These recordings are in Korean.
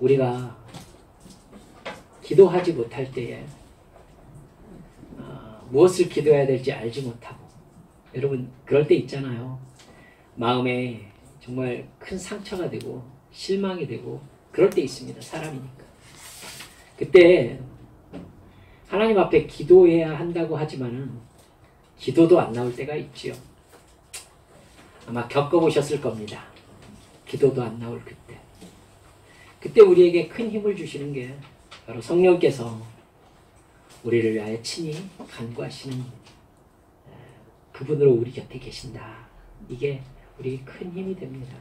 우리가 기도하지 못할 때에 무엇을 기도해야 될지 알지 못하고, 여러분 그럴 때 있잖아요. 마음에 정말 큰 상처가 되고 실망이 되고 그럴 때 있습니다. 사람이니까. 그때 하나님 앞에 기도해야 한다고 하지만은 기도도 안 나올 때가 있지요. 아마 겪어보셨을 겁니다. 기도도 안 나올 그때. 그때 우리에게 큰 힘을 주시는 게 바로 성령께서 우리를 위하여 친히 간구하시는 그분으로 우리 곁에 계신다. 이게 우리 큰 힘이 됩니다.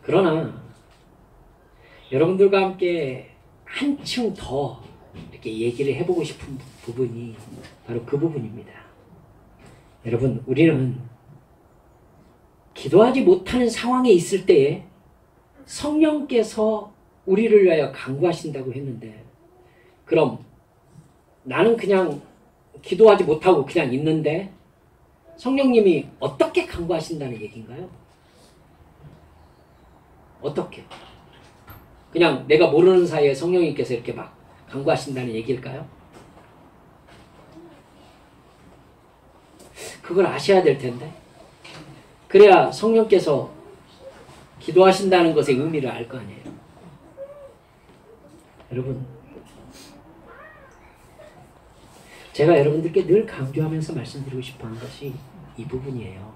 그러나 여러분들과 함께 한층 더 이렇게 얘기를 해보고 싶은 부분이 바로 그 부분입니다. 여러분, 우리는 기도하지 못하는 상황에 있을 때에 성령께서 우리를 위하여 간구하신다고 했는데, 그럼 나는 그냥 기도하지 못하고 그냥 있는데 성령님이 어떻게 간구하신다는 얘기인가요? 어떻게? 그냥 내가 모르는 사이에 성령님께서 이렇게 막 간구하신다는 얘기일까요? 그걸 아셔야 될 텐데. 그래야 성령께서 기도하신다는 것의 의미를 알 거 아니에요. 여러분, 제가 여러분들께 늘 강조하면서 말씀드리고 싶어 하는 것이 이 부분이에요.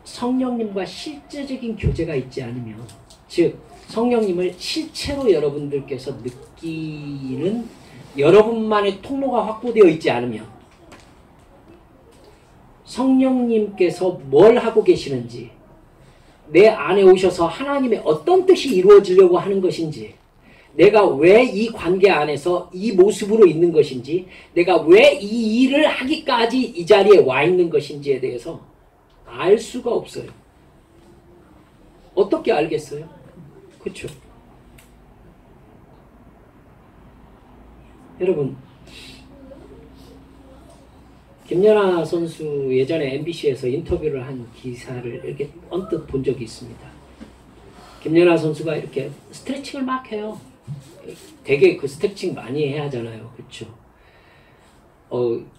성령님과 실제적인 교제가 있지 않으면, 즉 성령님을 실체로 여러분들께서 느끼는 여러분만의 통로가 확보되어 있지 않으면, 성령님께서 뭘 하고 계시는지, 내 안에 오셔서 하나님의 어떤 뜻이 이루어지려고 하는 것인지, 내가 왜 이 관계 안에서 이 모습으로 있는 것인지, 내가 왜 이 일을 하기까지 이 자리에 와 있는 것인지에 대해서 알 수가 없어요. 어떻게 알겠어요? 그렇죠? 여러분, 김연아 선수 예전에 MBC에서 인터뷰를 한 기사를 이렇게 언뜻 본 적이 있습니다. 김연아 선수가 이렇게 스트레칭을 막 해요. 되게 그 스트레칭 많이 해야 하잖아요. 그렇죠?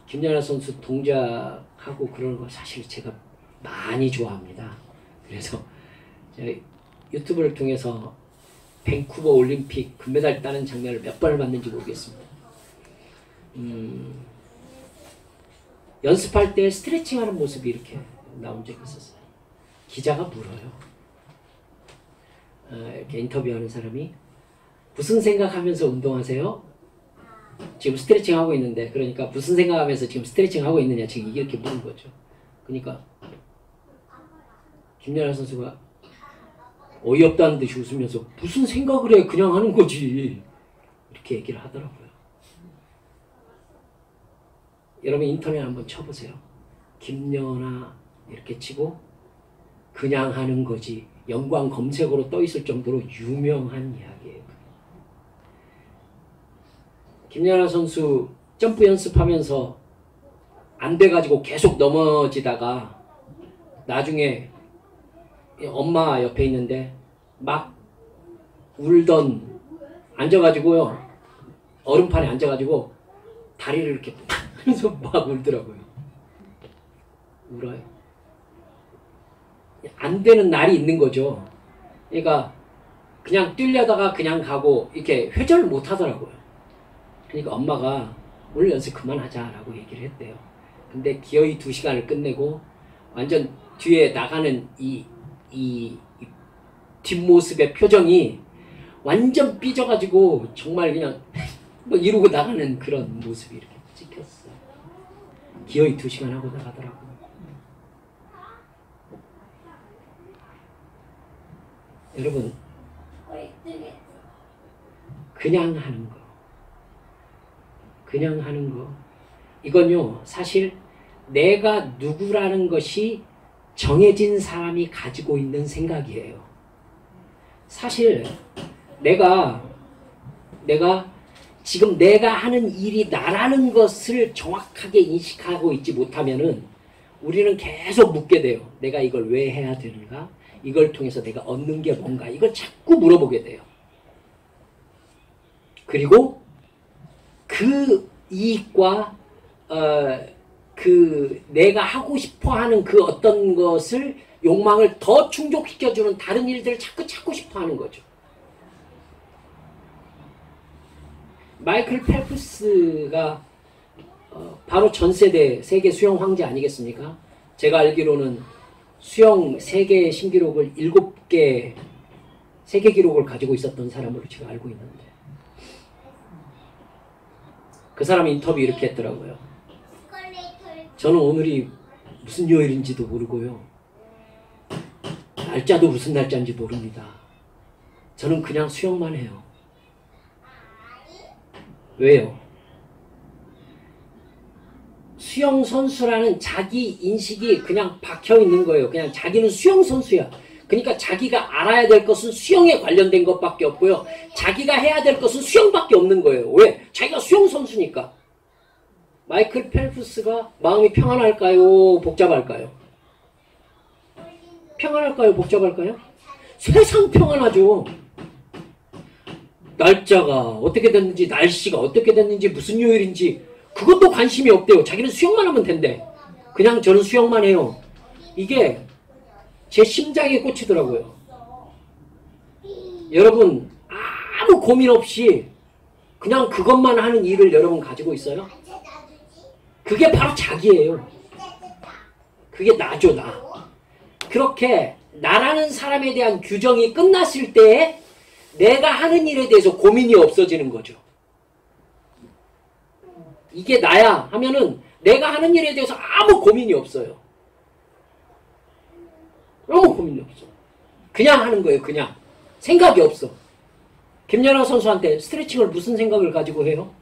김연아 선수 동작하고 그러는 거 사실 제가 많이 좋아합니다. 그래서 제가 유튜브를 통해서 밴쿠버 올림픽 금메달 따는 장면을 몇 번을 봤는지 모르겠습니다. 연습할 때 스트레칭하는 모습이 이렇게 나온 적이 있었어요. 기자가 물어요. 이렇게 인터뷰하는 사람이 무슨 생각하면서 운동하세요? 지금 스트레칭하고 있는데, 그러니까 무슨 생각하면서 지금 스트레칭하고 있느냐, 지금 이렇게 물은 거죠. 그러니까 김연아 선수가 어이없다는 듯이 웃으면서 무슨 생각을 해, 그냥 하는 거지, 이렇게 얘기를 하더라고요. 여러분 인터넷 한번 쳐보세요. 김연아 이렇게 치고 그냥 하는 거지, 영광 검색어로 떠 있을 정도로 유명한 이야기예요. 김연아 선수 점프 연습하면서 안 돼가지고 계속 넘어지다가 나중에 엄마 옆에 있는데 막 울던, 앉아가지고요, 얼음판에 앉아가지고 다리를 이렇게 하면서 막 울더라고요. 울어요. 안 되는 날이 있는 거죠. 그러니까 그냥 뛰려다가 그냥 가고 이렇게 회전을 못 하더라고요. 그러니까 엄마가 오늘 연습 그만하자 라고 얘기를 했대요. 근데 기어이 2시간을 끝내고 완전 뒤에 나가는 이 뒷모습의 표정이 완전 삐져가지고 정말 그냥 뭐 이러고 나가는 그런 모습이 이렇게 찍혔어요. 기어이 2시간 하고 나가더라고요. 여러분, 그냥 하는 거, 그냥 하는 거, 이건요 사실 내가 누구라는 것이 정해진 사람이 가지고 있는 생각이에요. 사실 내가 지금 내가 하는 일이 나라는 것을 정확하게 인식하고 있지 못하면은 우리는 계속 묻게 돼요. 내가 이걸 왜 해야 되는가? 이걸 통해서 내가 얻는 게 뭔가 이걸 자꾸 물어보게 돼요. 그리고 그 이익과 그 내가 하고 싶어하는 그 어떤 것을 욕망을 더 충족시켜주는 다른 일들을 자꾸 찾고 싶어하는 거죠. 마이클 펠프스가 바로 전 세대 세계 수영 황제 아니겠습니까? 제가 알기로는 수영 세계 신기록을 7개 세계 기록을 가지고 있었던 사람으로 제가 알고 있는데 그 사람이 인터뷰 이렇게 했더라고요. 저는 오늘이 무슨 요일인지도 모르고요. 날짜도 무슨 날짜인지 모릅니다. 저는 그냥 수영만 해요. 왜요? 수영 선수라는 자기 인식이 그냥 박혀 있는 거예요. 그냥 자기는 수영 선수야. 그러니까 자기가 알아야 될 것은 수영에 관련된 것밖에 없고요. 자기가 해야 될 것은 수영밖에 없는 거예요. 왜? 자기가 수영 선수니까. 마이클 펠프스가 마음이 평안할까요? 복잡할까요? 평안할까요? 복잡할까요? 세상 평안하죠. 날짜가 어떻게 됐는지, 날씨가 어떻게 됐는지, 무슨 요일인지 그것도 관심이 없대요. 자기는 수영만 하면 된대. 그냥 저는 수영만 해요. 이게 제 심장에 꽂히더라고요. 여러분 아무 고민 없이 그냥 그것만 하는 일을 여러분 가지고 있어요? 그게 바로 자기예요. 그게 나죠, 나. 그렇게 나라는 사람에 대한 규정이 끝났을 때 내가 하는 일에 대해서 고민이 없어지는 거죠. 이게 나야 하면은 내가 하는 일에 대해서 아무 고민이 없어요. 아무 고민이 없어. 그냥 하는 거예요. 그냥. 생각이 없어. 김연아 선수한테 스트레칭을 무슨 생각을 가지고 해요?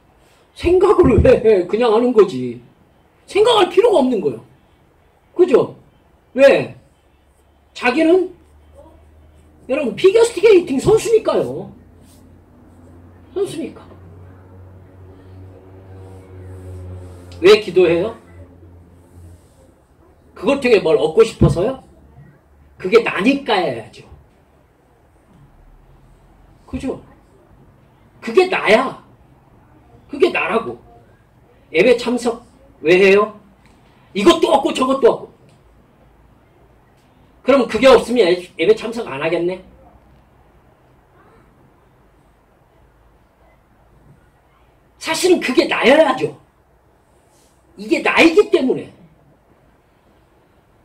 생각을 왜 해? 그냥 하는 거지. 생각할 필요가 없는 거예요. 그죠? 왜? 자기는 여러분 피겨스케이팅 선수니까요. 선수니까. 왜 기도해요? 그것 중에 뭘 얻고 싶어서요? 그게 나니까 해야죠. 그죠? 그게 나야. 그게 나라고. 예배 참석 왜 해요? 이것도 없고 저것도 없고. 그럼 그게 없으면 예배 참석 안 하겠네? 사실은 그게 나여야죠. 이게 나이기 때문에.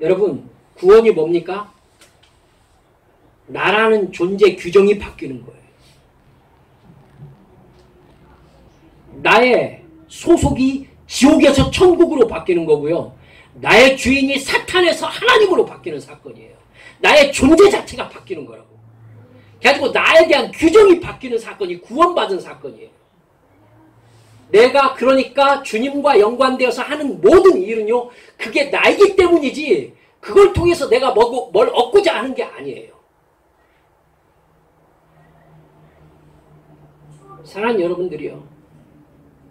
여러분, 구원이 뭡니까? 나라는 존재 규정이 바뀌는 거예요. 나의 소속이 지옥에서 천국으로 바뀌는 거고요. 나의 주인이 사탄에서 하나님으로 바뀌는 사건이에요. 나의 존재 자체가 바뀌는 거라고. 그래가지고 나에 대한 규정이 바뀌는 사건이 구원받은 사건이에요. 내가 그러니까 주님과 연관되어서 하는 모든 일은요, 그게 나이기 때문이지 그걸 통해서 내가 뭘 얻고자 하는 게 아니에요. 사랑하는 여러분들이요.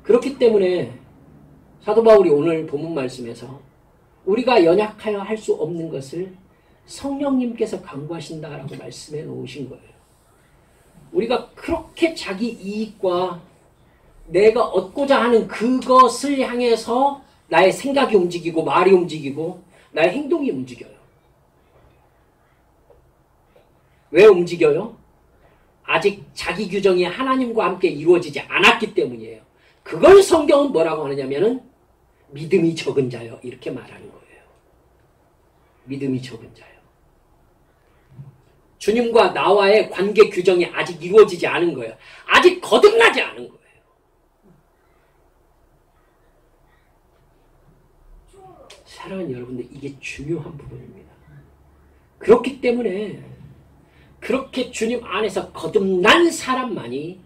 그렇기 때문에 사도 바울이 오늘 본문 말씀에서 우리가 연약하여 할 수 없는 것을 성령님께서 강구하신다라고 말씀해 놓으신 거예요. 우리가 그렇게 자기 이익과 내가 얻고자 하는 그것을 향해서 나의 생각이 움직이고 말이 움직이고 나의 행동이 움직여요. 왜 움직여요? 아직 자기 규정이 하나님과 함께 이루어지지 않았기 때문이에요. 그걸 성경은 뭐라고 하느냐면은 믿음이 적은 자요. 이렇게 말하는 거예요. 믿음이 적은 자요. 주님과 나와의 관계 규정이 아직 이루어지지 않은 거예요. 아직 거듭나지 않은 거예요. 사랑하는 여러분들, 이게 중요한 부분입니다. 그렇기 때문에 그렇게 주님 안에서 거듭난 사람만이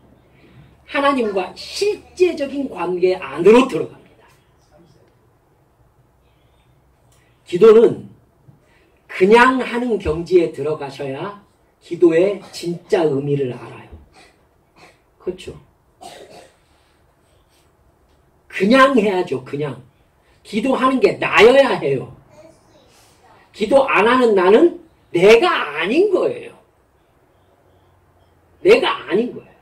하나님과 실제적인 관계 안으로 들어갑니다. 기도는 그냥 하는 경지에 들어가셔야 기도의 진짜 의미를 알아요. 그렇죠? 그냥 해야죠. 그냥. 기도하는 게 나여야 해요. 기도 안 하는 나는 내가 아닌 거예요. 내가 아닌 거예요.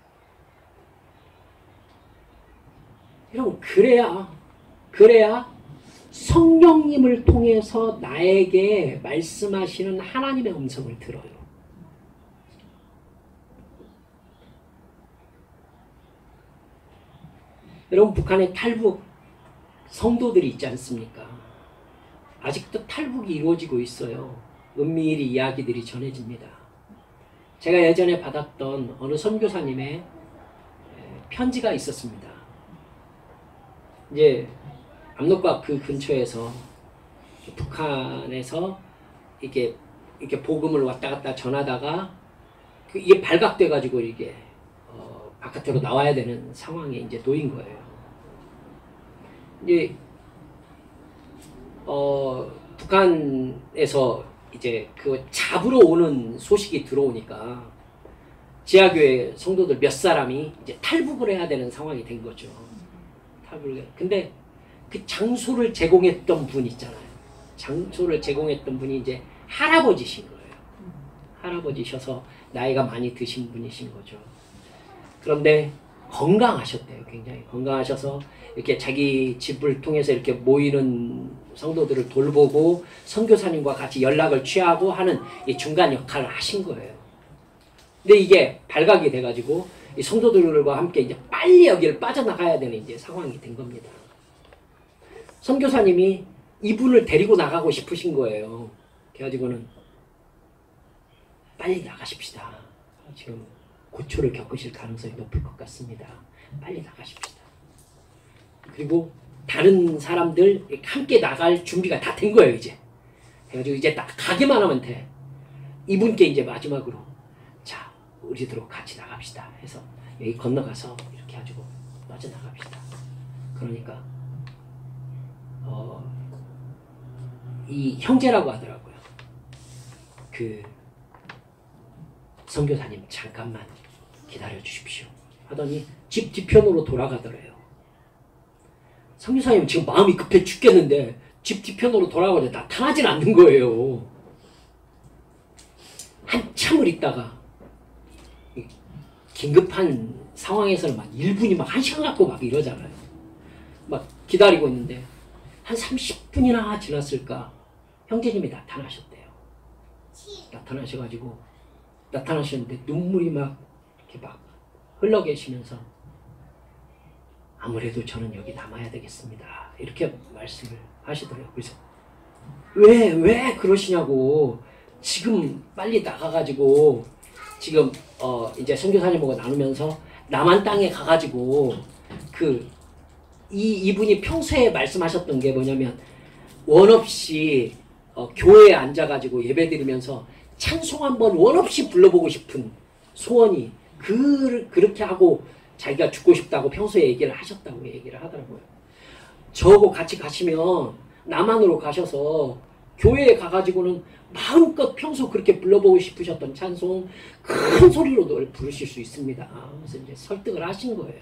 여러분, 그래야 성령님을 통해서 나에게 말씀하시는 하나님의 음성을 들어요. 여러분, 북한에 탈북 성도들이 있지 않습니까? 아직도 탈북이 이루어지고 있어요. 은밀히 이야기들이 전해집니다. 제가 예전에 받았던 어느 선교사님의 편지가 있었습니다. 이제 압록강 그 근처에서 북한에서 이렇게 복음을 왔다 갔다 전하다가 이게 발각돼 가지고 이게 바깥으로 나와야 되는 상황에 이제 놓인 거예요. 이제 북한에서 이제 그 잡으러 오는 소식이 들어오니까 지하교회 성도들 몇 사람이 이제 탈북을 해야 되는 상황이 된 거죠. 근데 그 장소를 제공했던 분 있잖아요. 장소를 제공했던 분이 이제 할아버지신 거예요. 할아버지셔서 나이가 많이 드신 분이신 거죠. 그런데 건강하셨대요. 굉장히 건강하셔서 이렇게 자기 집을 통해서 이렇게 모이는 성도들을 돌보고 선교사님과 같이 연락을 취하고 하는 이 중간 역할을 하신 거예요. 근데 이게 발각이 돼가지고 이 성도들과 함께 이제 빨리 여기를 빠져나가야 되는 이제 상황이 된 겁니다. 선교사님이 이분을 데리고 나가고 싶으신 거예요. 그래가지고는 빨리 나가십시다. 지금 고초를 겪으실 가능성이 높을 것 같습니다. 빨리 나가십시다. 그리고 다른 사람들 함께 나갈 준비가 다 된 거예요, 이제. 그래가지고 이제 딱 가기만 하면 돼. 이분께 이제 마지막으로 자, 우리들하고 같이 나갑시다 해서 여기 건너가서 이렇게 가지고 빠져나갑시다. 그러니까 이 형제라고 하더라고요. 그 선교사님 잠깐만 기다려 주십시오 하더니 집 뒤편으로 돌아가더래요. 선교사님 지금 마음이 급해 죽겠는데 집 뒤편으로 돌아가는데 나타나진 않는 거예요. 한참을 있다가 긴급한 상황에서는 막 1분이 막 1시간 갖고 막 이러잖아요. 막 기다리고 있는데 한 30분이나 지났을까 형제님이 나타나셨대요. 나타나셨는데 눈물이 막 이렇게 막 흘러 계시면서 아무래도 저는 여기 남아야 되겠습니다. 이렇게 말씀을 하시더라고요. 그래서 왜 그러시냐고, 지금 빨리 나가가지고 지금 이제 선교사님하고 나누면서 남한 땅에 가가지고 이분이 평소에 말씀하셨던 게 뭐냐면 원 없이 교회에 앉아가지고 예배드리면서 찬송 한번 원 없이 불러보고 싶은 소원이 그렇게 하고 자기가 죽고 싶다고 평소에 얘기를 하셨다고 얘기를 하더라고요. 저하고 같이 가시면 남한으로 가셔서 교회에 가가지고는 마음껏 평소 그렇게 불러보고 싶으셨던 찬송 큰 소리로 부르실 수 있습니다. 그래서 이제 설득을 하신 거예요.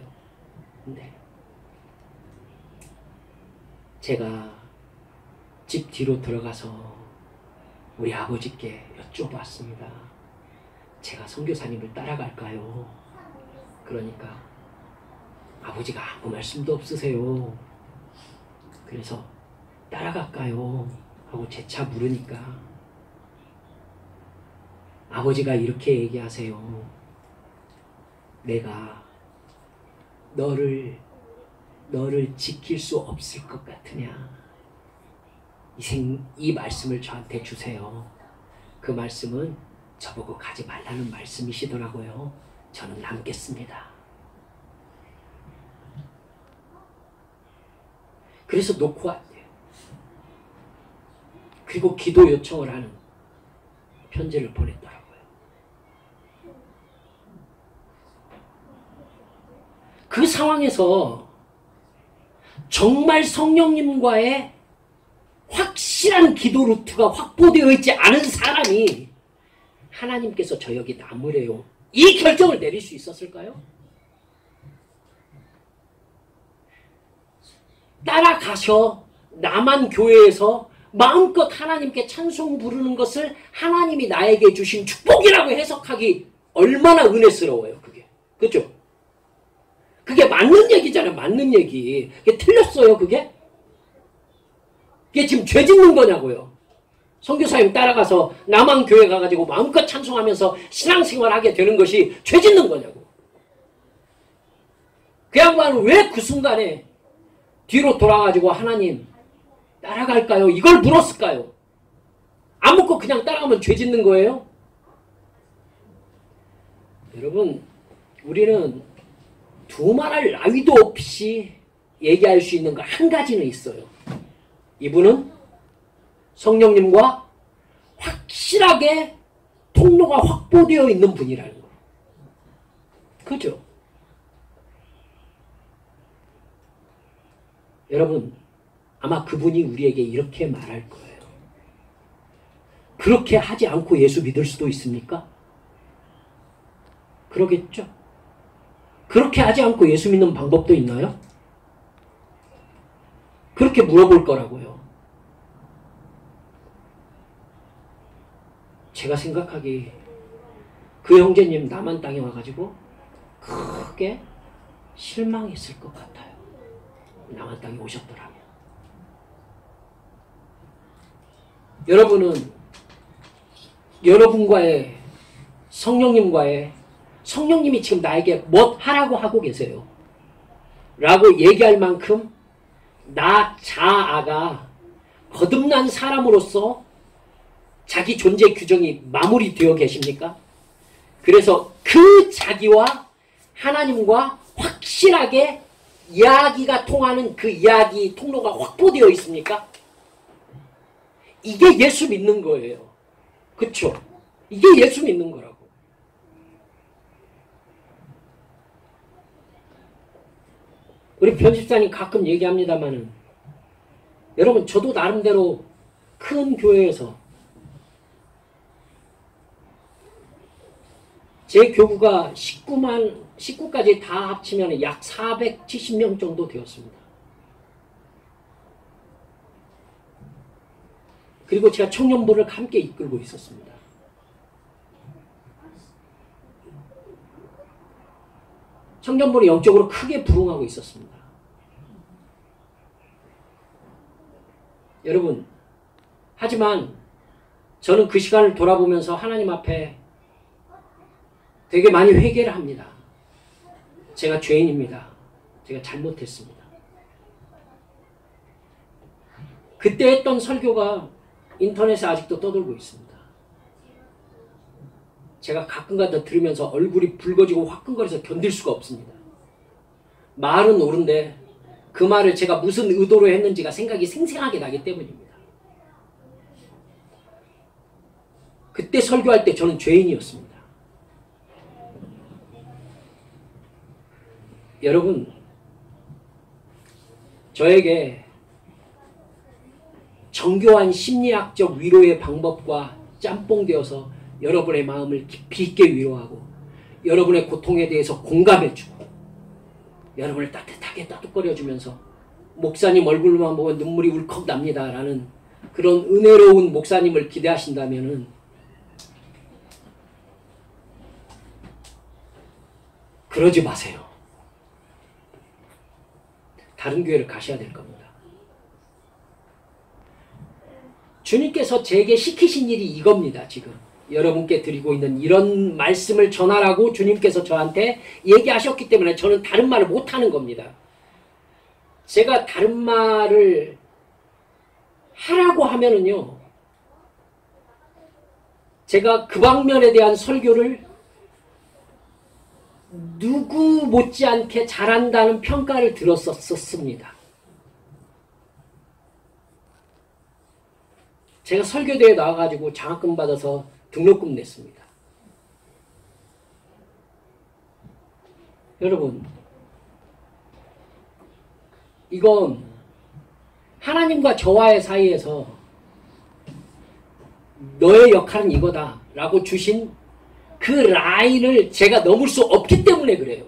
근데 제가 집 뒤로 들어가서 우리 아버지께 여쭤봤습니다. 제가 선교사님을 따라갈까요? 그러니까 아버지가 아무 말씀도 없으세요. 그래서 따라갈까요? 하고 재차 물으니까 아버지가 이렇게 얘기하세요. 내가 너를 지킬 수 없을 것 같으냐? 이 말씀을 저한테 주세요. 그 말씀은 저보고 가지 말라는 말씀이시더라고요. 저는 남겠습니다. 그래서 놓고 왔대요. 그리고 기도 요청을 하는 편지를 보냈더라고요. 그 상황에서 정말 성령님과의 확실한 기도 루트가 확보되어 있지 않은 사람이 하나님께서 저 여기 남으래요, 이 결정을 내릴 수 있었을까요? 따라가셔 남한 교회에서 마음껏 하나님께 찬송 부르는 것을 하나님이 나에게 주신 축복이라고 해석하기 얼마나 은혜스러워요, 그게. 그죠? 그게 맞는 얘기잖아요, 맞는 얘기. 그게 틀렸어요, 그게? 그게 지금 죄 짓는 거냐고요. 선교사님 따라가서 남한 교회 가가지고 마음껏 찬송하면서 신앙생활하게 되는 것이 죄 짓는 거냐고. 그 양반은 왜 그 순간에 뒤로 돌아가지고 하나님 따라갈까요? 이걸 물었을까요? 안 묻고 그냥 따라가면 죄 짓는 거예요? 여러분, 우리는 두말할 나위도 없이 얘기할 수 있는 거 한 가지는 있어요. 이분은 성령님과 확실하게 통로가 확보되어 있는 분이라는 거예요. 그죠? 여러분, 아마 그분이 우리에게 이렇게 말할 거예요. 그렇게 하지 않고 예수 믿을 수도 있습니까? 그러겠죠? 그렇게 하지 않고 예수 믿는 방법도 있나요? 그렇게 물어볼 거라고요. 제가 생각하기 그 형제님 남한 땅에 와가지고 크게 실망했을 것 같아요. 남한 땅에 오셨더라면. 여러분은 여러분과의 성령님이 지금 나에게 뭐 하라고 하고 계세요? 라고 얘기할 만큼 나 자아가 거듭난 사람으로서 자기 존재 규정이 마무리되어 계십니까? 그래서 그 자기와 하나님과 확실하게 이야기가 통하는 그 이야기 통로가 확보되어 있습니까? 이게 예수 믿는 거예요. 그쵸? 이게 예수 믿는 거라고. 우리 편집사님 가끔 얘기합니다마는 여러분 저도 나름대로 큰 교회에서 제 교구가 19까지 다 합치면 약 470명 정도 되었습니다. 그리고 제가 청년부를 함께 이끌고 있었습니다. 청년부를 영적으로 크게 부흥하고 있었습니다. 여러분, 하지만 저는 그 시간을 돌아보면서 하나님 앞에 되게 많이 회개를 합니다. 제가 죄인입니다. 제가 잘못했습니다. 그때 했던 설교가 인터넷에 아직도 떠돌고 있습니다. 제가 가끔가다 들으면서 얼굴이 붉어지고 화끈거려서 견딜 수가 없습니다. 말은 옳은데 그 말을 제가 무슨 의도로 했는지가 생각이 생생하게 나기 때문입니다. 그때 설교할 때 저는 죄인이었습니다. 여러분, 저에게 정교한 심리학적 위로의 방법과 짬뽕되어서 여러분의 마음을 깊이 있게 위로하고 여러분의 고통에 대해서 공감해주고 여러분을 따뜻하게 따뜻거려주면서 목사님 얼굴만 보면 눈물이 울컥 납니다 라는 그런 은혜로운 목사님을 기대하신다면 그러지 마세요. 다른 교회를 가셔야 될 겁니다. 주님께서 제게 시키신 일이 이겁니다. 지금 여러분께 드리고 있는 이런 말씀을 전하라고 주님께서 저한테 얘기하셨기 때문에 저는 다른 말을 못하는 겁니다. 제가 다른 말을 하라고 하면은요, 제가 그 방면에 대한 설교를 누구 못지않게 잘한다는 평가를 들었었습니다. 제가 설교대회에 나와가지고 장학금 받아서 등록금 냈습니다. 여러분, 이건 하나님과 저와의 사이에서 너의 역할은 이거다 라고 주신 그 라인을 제가 넘을 수 없기 때문에 그래요.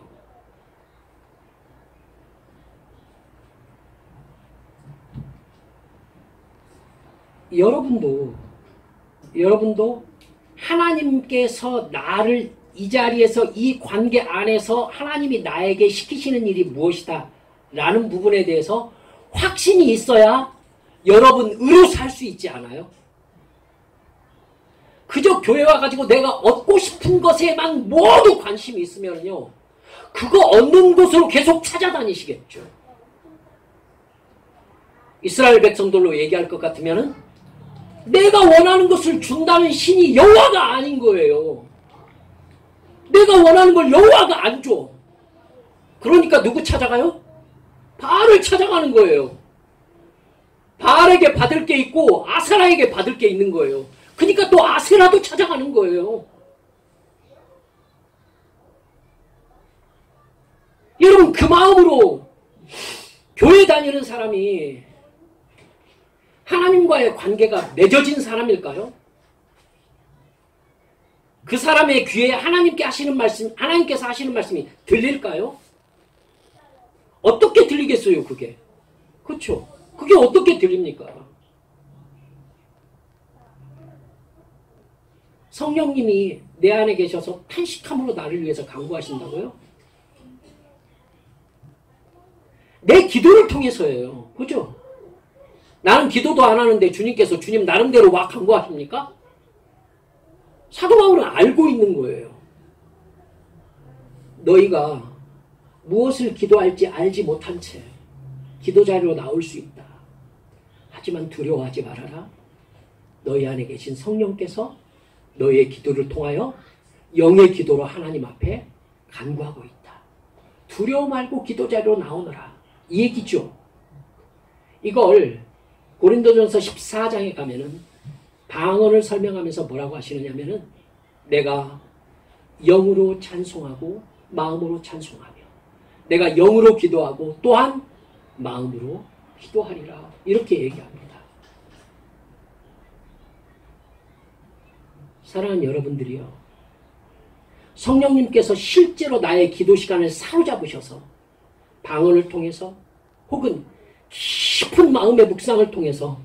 여러분도 하나님께서 나를 이 자리에서 이 관계 안에서 하나님이 나에게 시키시는 일이 무엇이다 라는 부분에 대해서 확신이 있어야 여러분으로 살 수 있지 않아요? 그저 교회 와가지고 내가 얻고 싶은 것에만 모두 관심이 있으면요, 그거 얻는 곳으로 계속 찾아다니시겠죠. 이스라엘 백성들로 얘기할 것 같으면은 내가 원하는 것을 준다는 신이 여호와가 아닌 거예요. 내가 원하는 걸 여호와가 안 줘. 그러니까 누구 찾아가요? 바알을 찾아가는 거예요. 바알에게 받을 게 있고 아세라에게 받을 게 있는 거예요. 그러니까 또 아세라도 찾아가는 거예요. 여러분, 그 마음으로 교회 다니는 사람이 하나님과의 관계가 맺어진 사람일까요? 그 사람의 귀에 하나님께서 하시는 말씀이 들릴까요? 어떻게 들리겠어요, 그게? 그렇죠? 그게 어떻게 들립니까? 성령님이 내 안에 계셔서 탄식함으로 나를 위해서 간구하신다고요? 내 기도를 통해서예요. 그죠? 나는 기도도 안 하는데 주님께서 주님 나름대로 막 간구하십니까? 사도 바울은 알고 있는 거예요. 너희가 무엇을 기도할지 알지 못한 채 기도 자리로 나올 수 있다. 하지만 두려워하지 말아라. 너희 안에 계신 성령께서 너희의 기도를 통하여 영의 기도로 하나님 앞에 간구하고 있다. 두려워 말고 기도 자리로 나오너라. 이 얘기죠. 이걸 고린도전서 14장에 가면은 방언을 설명하면서 뭐라고 하시느냐면은 내가 영으로 찬송하고 마음으로 찬송하며 내가 영으로 기도하고 또한 마음으로 기도하리라. 이렇게 얘기합니다. 사랑하는 여러분들이요, 성령님께서 실제로 나의 기도 시간을 사로잡으셔서 방언을 통해서 혹은 깊은 마음의 묵상을 통해서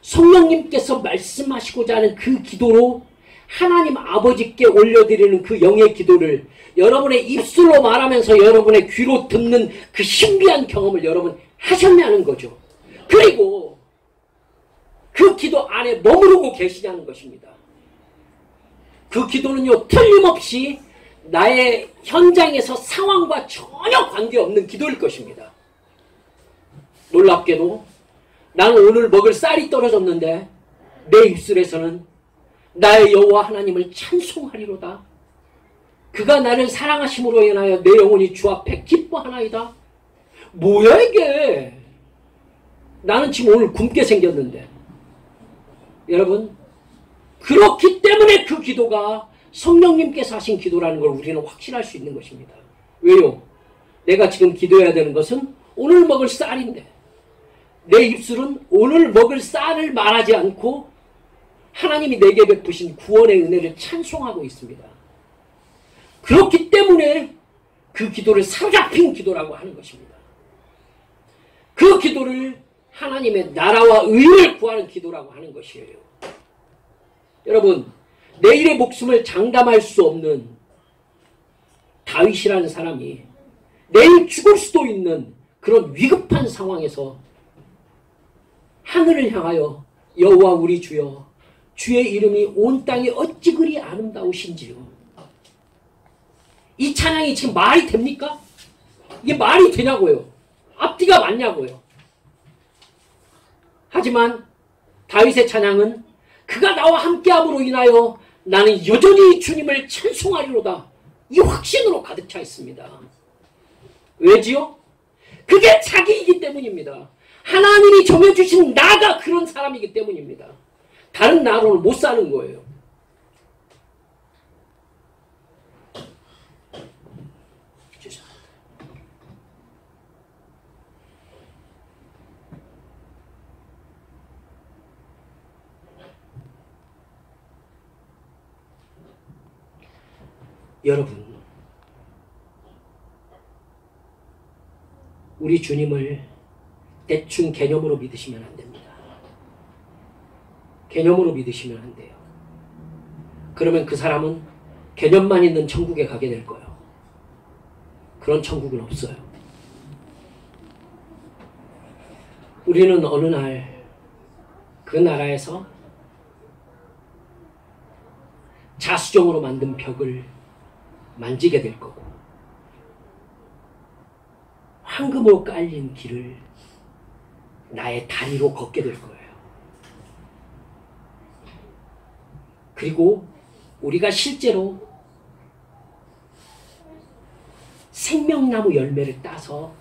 성령님께서 말씀하시고자 하는 그 기도로 하나님 아버지께 올려드리는 그 영의 기도를 여러분의 입술로 말하면서 여러분의 귀로 듣는 그 신비한 경험을 여러분 하셨냐는 거죠. 그리고 그 기도 안에 머무르고 계시냐는 것입니다. 그 기도는요, 틀림없이 나의 현장에서 상황과 전혀 관계없는 기도일 것입니다. 놀랍게도 나는 오늘 먹을 쌀이 떨어졌는데 내 입술에서는 나의 여호와 하나님을 찬송하리로다. 그가 나를 사랑하심으로 인하여 내 영혼이 주 앞에 기뻐하나이다. 뭐야 이게? 나는 지금 오늘 굶게 생겼는데. 여러분, 그렇기 때문에 그 기도가 성령님께서 하신 기도라는 걸 우리는 확신할 수 있는 것입니다. 왜요? 내가 지금 기도해야 되는 것은 오늘 먹을 쌀인데 내 입술은 오늘 먹을 쌀을 말하지 않고 하나님이 내게 베푸신 구원의 은혜를 찬송하고 있습니다. 그렇기 때문에 그 기도를 사로잡힌 기도라고 하는 것입니다. 그 기도를 하나님의 나라와 의를 구하는 기도라고 하는 것이에요. 여러분, 내일의 목숨을 장담할 수 없는 다윗이라는 사람이 내일 죽을 수도 있는 그런 위급한 상황에서 하늘을 향하여 여호와 우리 주여, 주의 이름이 온 땅에 어찌 그리 아름다우신지요. 이 찬양이 지금 말이 됩니까? 이게 말이 되냐고요. 앞뒤가 맞냐고요. 하지만 다윗의 찬양은 그가 나와 함께함으로 인하여 나는 여전히 주님을 찬송하리로다. 이 확신으로 가득 차 있습니다. 왜지요? 그게 자기이기 때문입니다. 하나님이 정해주신 나가 그런 사람이기 때문입니다. 다른 나로는 못 사는 거예요. 여러분, 우리 주님을 대충 개념으로 믿으시면 안 됩니다. 개념으로 믿으시면 안 돼요. 그러면 그 사람은 개념만 있는 천국에 가게 될 거예요. 그런 천국은 없어요. 우리는 어느 날 그 나라에서 자수정으로 만든 벽을 만지게 될 거고 황금으로 깔린 길을 나의 다리로 걷게 될 거예요. 그리고 우리가 실제로 생명나무 열매를 따서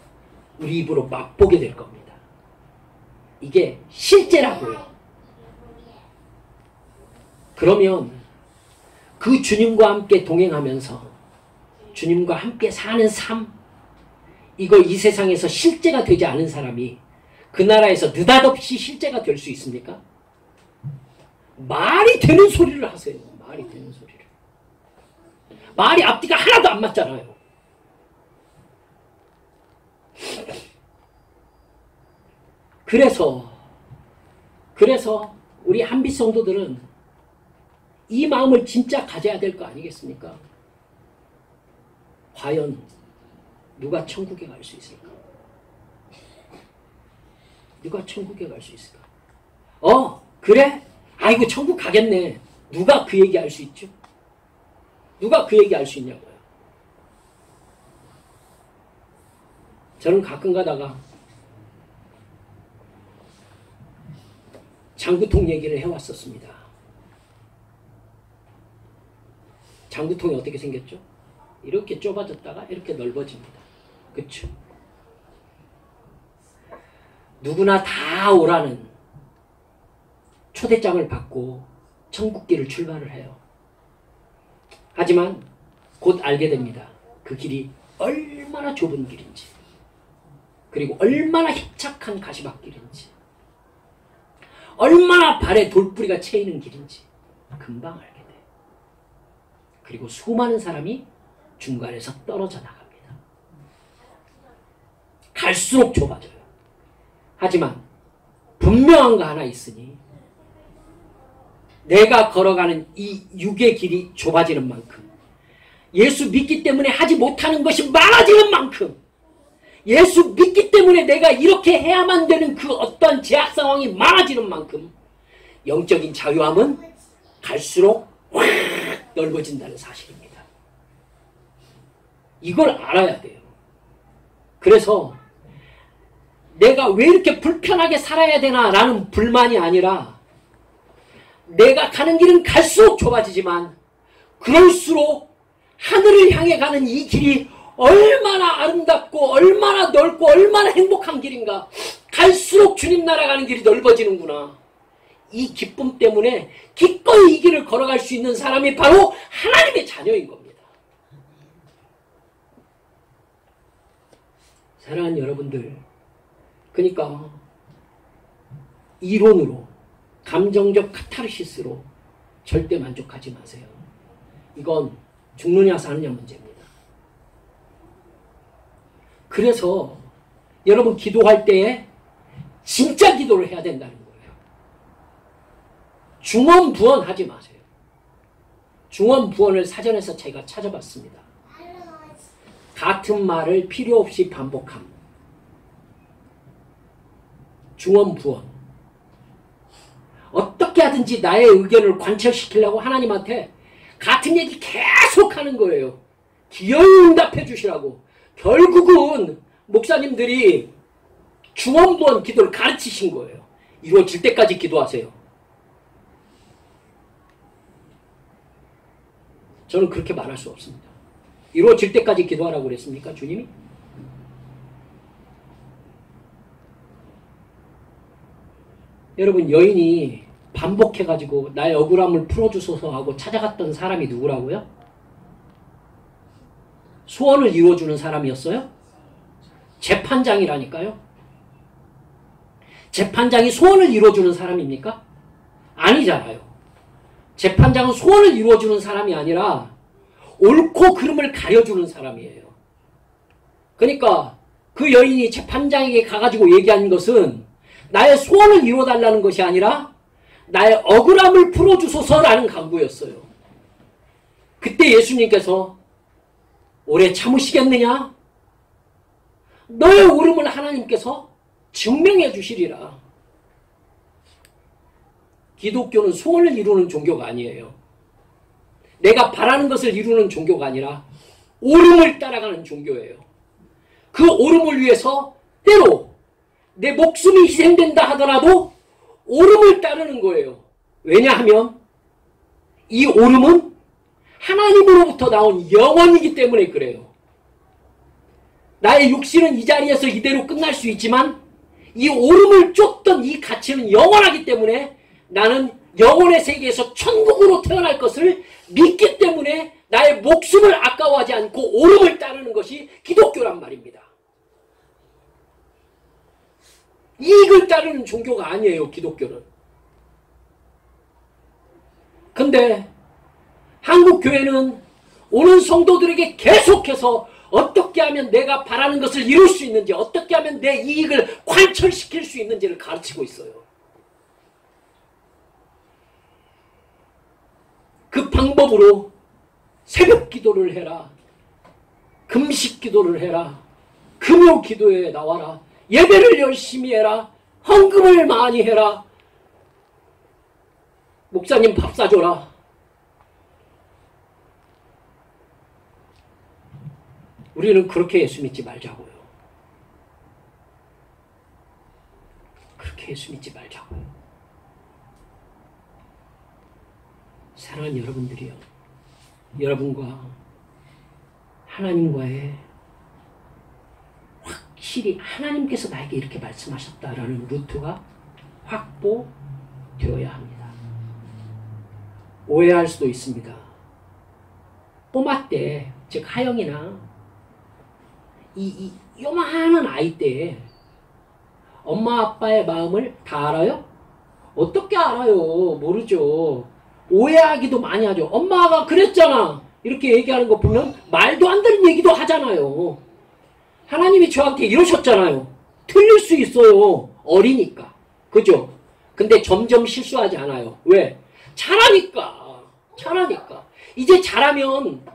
우리 입으로 맛보게 될 겁니다. 이게 실제라고요. 그러면 그 주님과 함께 동행하면서 주님과 함께 사는 삶, 이거 이 세상에서 실제가 되지 않은 사람이 그 나라에서 느닷없이 실제가 될 수 있습니까? 말이 되는 소리를 하세요. 말이 되는 소리를. 말이 앞뒤가 하나도 안 맞잖아요. 그래서 우리 한빛 성도들은 이 마음을 진짜 가져야 될 거 아니겠습니까? 과연 누가 천국에 갈 수 있을까? 누가 천국에 갈 수 있을까? 그래? 아이고 천국 가겠네. 누가 그 얘기 할 수 있죠? 누가 그 얘기 할 수 있냐고요. 저는 가끔 가다가 장구통 얘기를 해왔었습니다. 장구통이 어떻게 생겼죠? 이렇게 좁아졌다가 이렇게 넓어집니다. 그쵸? 누구나 다 오라는 초대장을 받고 천국길을 출발을 해요. 하지만 곧 알게 됩니다. 그 길이 얼마나 좁은 길인지, 그리고 얼마나 협착한 가시밭길인지, 얼마나 발에 돌뿌리가 채이는 길인지 금방 알게 돼요. 그리고 수많은 사람이 중간에서 떨어져 나갑니다. 갈수록 좁아져요. 하지만 분명한 거 하나 있으니 내가 걸어가는 이 육의 길이 좁아지는 만큼, 예수 믿기 때문에 하지 못하는 것이 많아지는 만큼, 예수 믿기 때문에 내가 이렇게 해야만 되는 그 어떠한 제약 상황이 많아지는 만큼 영적인 자유함은 갈수록 확 넓어진다는 사실입니다. 이걸 알아야 돼요. 그래서 내가 왜 이렇게 불편하게 살아야 되나 라는 불만이 아니라, 내가 가는 길은 갈수록 좁아지지만 그럴수록 하늘을 향해 가는 이 길이 얼마나 아름답고 얼마나 넓고 얼마나 행복한 길인가. 갈수록 주님 나라 가는 길이 넓어지는구나. 이 기쁨 때문에 기꺼이 이 길을 걸어갈 수 있는 사람이 바로 하나님의 자녀인 겁니다. 사랑하는 여러분들, 그러니까 이론으로, 감정적 카타르시스로 절대 만족하지 마세요. 이건 죽느냐 사느냐 문제입니다. 그래서 여러분 기도할 때에 진짜 기도를 해야 된다는 거예요. 중언부언 하지 마세요. 중언부언을 사전에서 제가 찾아봤습니다. 같은 말을 필요 없이 반복함. 중언부언. 어떻게 하든지 나의 의견을 관철시키려고 하나님한테 같은 얘기 계속 하는 거예요. 기어이 응답해 주시라고. 결국은 목사님들이 중언부언 기도를 가르치신 거예요. 이루어질 때까지 기도하세요. 저는 그렇게 말할 수 없습니다. 이루어질 때까지 기도하라고 그랬습니까, 주님이? 여러분, 여인이 반복해가지고 나의 억울함을 풀어주소서 하고 찾아갔던 사람이 누구라고요? 소원을 이루어주는 사람이었어요? 재판장이라니까요. 재판장이 소원을 이루어주는 사람입니까? 아니잖아요. 재판장은 소원을 이루어주는 사람이 아니라 옳고 그름을 가려주는 사람이에요. 그러니까 그 여인이 재판장에게 가가지고 얘기한 것은 나의 소원을 이루어달라는 것이 아니라 나의 억울함을 풀어주소서라는 간구였어요. 그때 예수님께서 오래 참으시겠느냐? 너의 오름을 하나님께서 증명해 주시리라. 기독교는 소원을 이루는 종교가 아니에요. 내가 바라는 것을 이루는 종교가 아니라 오름을 따라가는 종교예요. 그 오름을 위해서 때로 내 목숨이 희생된다 하더라도 오름을 따르는 거예요. 왜냐하면 이 오름은 하나님으로부터 나온 영원이기 때문에 그래요. 나의 육신은 이 자리에서 이대로 끝날 수 있지만 이 오름을 쫓던 이 가치는 영원하기 때문에 나는 영혼의 세계에서 천국으로 태어날 것을 믿기 때문에 나의 목숨을 아까워하지 않고 오름을 따르는 것이 기독교란 말입니다. 이익을 따르는 종교가 아니에요, 기독교는. 근데 한국 교회는 오는 성도들에게 계속해서 어떻게 하면 내가 바라는 것을 이룰 수 있는지, 어떻게 하면 내 이익을 관철시킬 수 있는지를 가르치고 있어요. 그 방법으로 새벽 기도를 해라, 금식 기도를 해라, 금요 기도에 나와라, 예배를 열심히 해라, 헌금을 많이 해라, 목사님 밥 사줘라. 우리는 그렇게 예수 믿지 말자고요. 그렇게 예수 믿지 말자고요. 사랑하는 여러분들이요, 여러분과 하나님과의 확실히 하나님께서 나에게 이렇게 말씀하셨다라는 루트가 확보되어야 합니다. 오해할 수도 있습니다. 꼬마 때, 즉 하영이나 이 요만한 아이 때에 엄마 아빠의 마음을 다 알아요? 어떻게 알아요? 모르죠. 오해하기도 많이 하죠. 엄마가 그랬잖아, 이렇게 얘기하는 거 보면 말도 안 되는 얘기도 하잖아요. 하나님이 저한테 이러셨잖아요. 틀릴 수 있어요. 어리니까. 그죠? 근데 점점 실수하지 않아요. 왜? 잘하니까. 이제 잘하면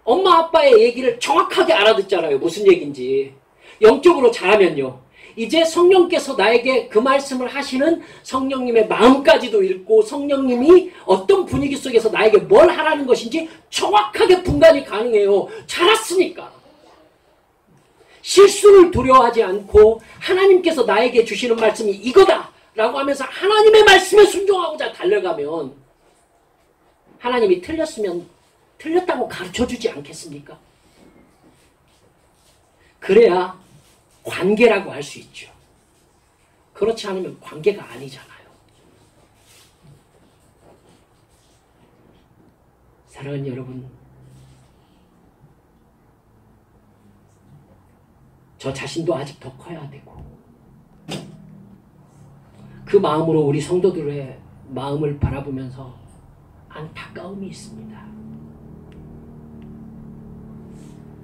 엄마 아빠의 얘기를 정확하게 알아듣잖아요. 무슨 얘기인지. 영적으로 잘하면요, 이제 성령께서 나에게 그 말씀을 하시는 성령님의 마음까지도 읽고 성령님이 어떤 분위기 속에서 나에게 뭘 하라는 것인지 정확하게 분간이 가능해요. 잘했으니까. 실수를 두려워하지 않고 하나님께서 나에게 주시는 말씀이 이거다 라고 하면서 하나님의 말씀에 순종하고자 달려가면 하나님이 틀렸으면 틀렸다고 가르쳐주지 않겠습니까? 그래야 관계라고 할 수 있죠. 그렇지 않으면 관계가 아니잖아요. 사랑하는 여러분, 저 자신도 아직 더 커야 되고, 그 마음으로 우리 성도들의 마음을 바라보면서 안타까움이 있습니다.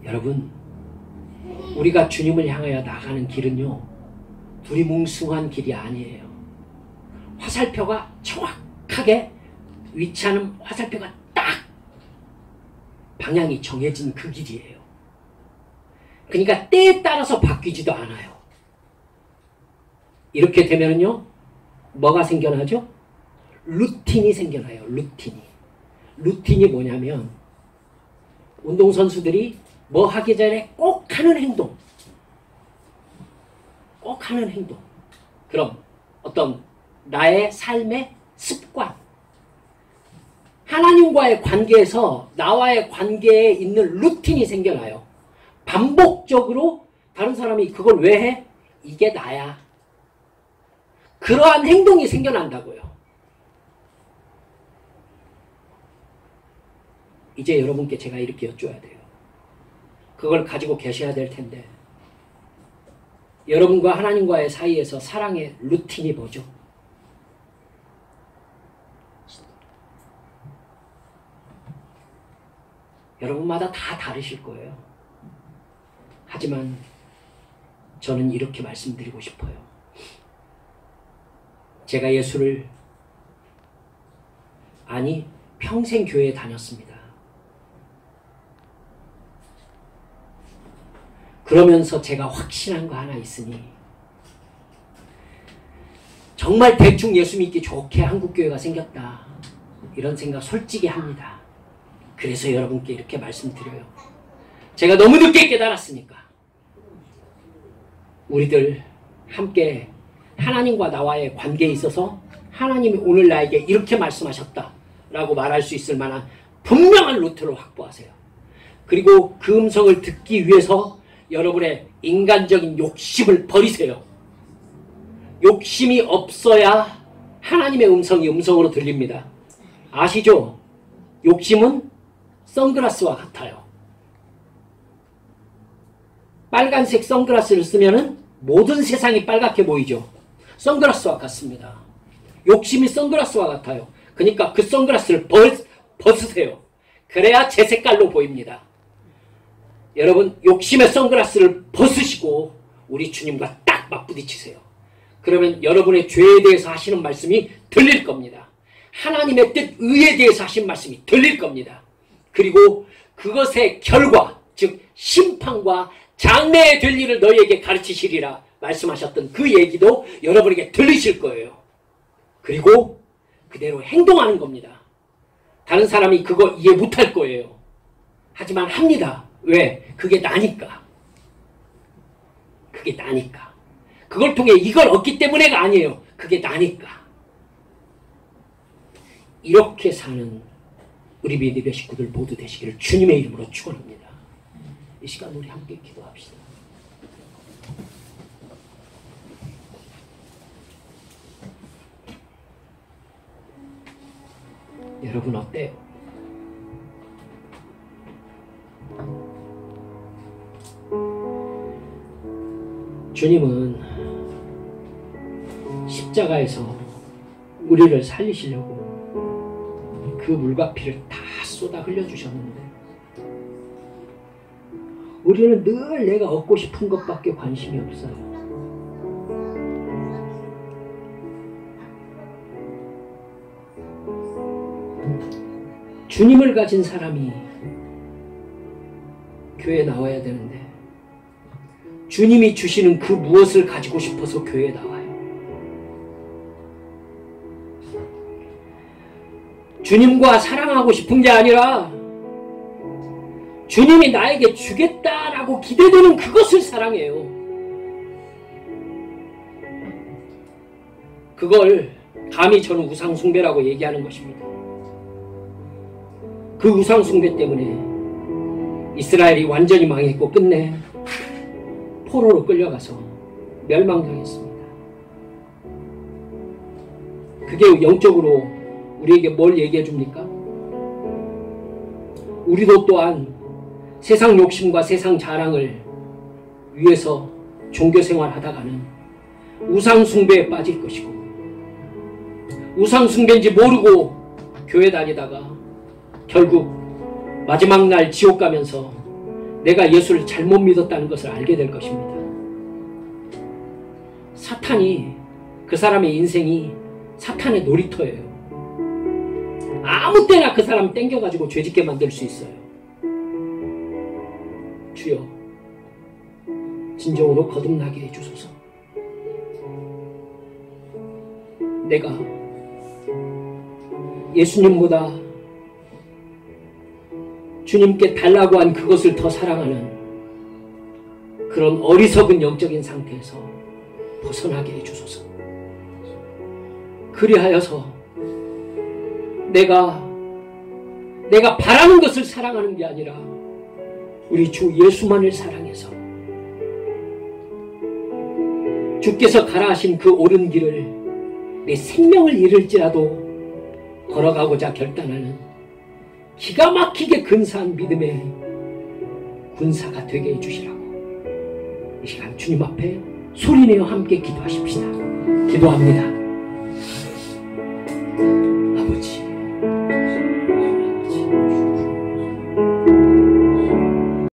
여러분, 우리가 주님을 향하여 나가는 길은요, 두리뭉술한 길이 아니에요. 화살표가 정확하게 위치하는 화살표가 딱 방향이 정해진 그 길이에요. 그러니까 때에 따라서 바뀌지도 않아요. 이렇게 되면요, 뭐가 생겨나죠? 루틴이 생겨나요. 루틴이 뭐냐면, 운동선수들이 뭐 하기 전에 꼭 하는 행동. 그럼 어떤 나의 삶의 습관. 하나님과의 관계에서 나와의 관계에 있는 루틴이 생겨나요. 반복적으로 다른 사람이 그걸 왜 해? 이게 나야. 그러한 행동이 생겨난다고요. 이제 여러분께 제가 이렇게 여쭤야 돼요. 그걸 가지고 계셔야 될 텐데, 여러분과 하나님과의 사이에서 사랑의 루틴이 뭐죠? 여러분마다 다 다르실 거예요. 하지만 저는 이렇게 말씀드리고 싶어요. 제가 예수를 아니, 평생 교회에 다녔습니다. 그러면서 제가 확신한 거 하나 있으니 정말 대충 예수 믿기 좋게 한국교회가 생겼다. 이런 생각 솔직히 합니다. 그래서 여러분께 이렇게 말씀드려요. 제가 너무 늦게 깨달았으니까 우리들 함께 하나님과 나와의 관계에 있어서 하나님이 오늘 나에게 이렇게 말씀하셨다 라고 말할 수 있을 만한 분명한 루트를 확보하세요. 그리고 그 음성을 듣기 위해서 여러분의 인간적인 욕심을 버리세요. 욕심이 없어야 하나님의 음성이 음성으로 들립니다. 아시죠? 욕심은 선글라스와 같아요. 빨간색 선글라스를 쓰면 모든 세상이 빨갛게 보이죠. 선글라스와 같습니다. 욕심이 선글라스와 같아요. 그러니까 그 선글라스를 벗으세요. 그래야 제 색깔로 보입니다. 여러분, 욕심의 선글라스를 벗으시고 우리 주님과 딱 맞부딪히세요. 그러면 여러분의 죄에 대해서 하시는 말씀이 들릴 겁니다. 하나님의 뜻, 의에 대해서 하신 말씀이 들릴 겁니다. 그리고 그것의 결과, 즉 심판과 장래에 될 일을 너희에게 가르치시리라 말씀하셨던 그 얘기도 여러분에게 들리실 거예요. 그리고 그대로 행동하는 겁니다. 다른 사람이 그거 이해 못할 거예요. 하지만 합니다. 왜? 그게 나니까. 그게 나니까. 그걸 통해 이걸 얻기 때문에가 아니에요. 그게 나니까. 이렇게 사는 우리 믿음의 식구들 모두 되시기를 주님의 이름으로 축원합니다. 이 시간 우리 함께 기도합시다. 여러분 어때요? 주님은 십자가에서 우리를 살리시려고 그 물과 피를 다 쏟아 흘려주셨는데 우리는 늘 내가 얻고 싶은 것밖에 관심이 없어요. 주님을 가진 사람이 교회에 나와야 되는데 주님이 주시는 그 무엇을 가지고 싶어서 교회에 나와요. 주님과 사랑하고 싶은 게 아니라 주님이 나에게 주겠다라고 기대되는 그것을 사랑해요. 그걸 감히 저는 우상숭배라고 얘기하는 것입니다. 그 우상숭배 때문에 이스라엘이 완전히 망했고 끝내 포로로 끌려가서 멸망당했습니다. 그게 영적으로 우리에게 뭘 얘기해 줍니까? 우리도 또한 세상 욕심과 세상 자랑을 위해서 종교생활 하다가는 우상숭배에 빠질 것이고 우상숭배인지 모르고 교회 다니다가 결국 마지막 날 지옥 가면서 내가 예수를 잘못 믿었다는 것을 알게 될 것입니다. 사탄이, 그 사람의 인생이 사탄의 놀이터예요. 아무 때나 그 사람 땡겨가지고 죄짓게 만들 수 있어요. 주여, 진정으로 거듭나게 해주소서. 내가 예수님보다 주님께 달라고 한 그것을 더 사랑하는 그런 어리석은 영적인 상태에서 벗어나게 해주소서. 그리하여서 내가 바라는 것을 사랑하는 게 아니라 우리 주 예수만을 사랑해서 주께서 가라 하신 그 옳은 길을 내 생명을 잃을지라도 걸어가고자 결단하는 기가 막히게 근사한 믿음의 군사가 되게 해주시라고 이 시간 주님 앞에 소리내어 함께 기도하십시다. 기도합니다.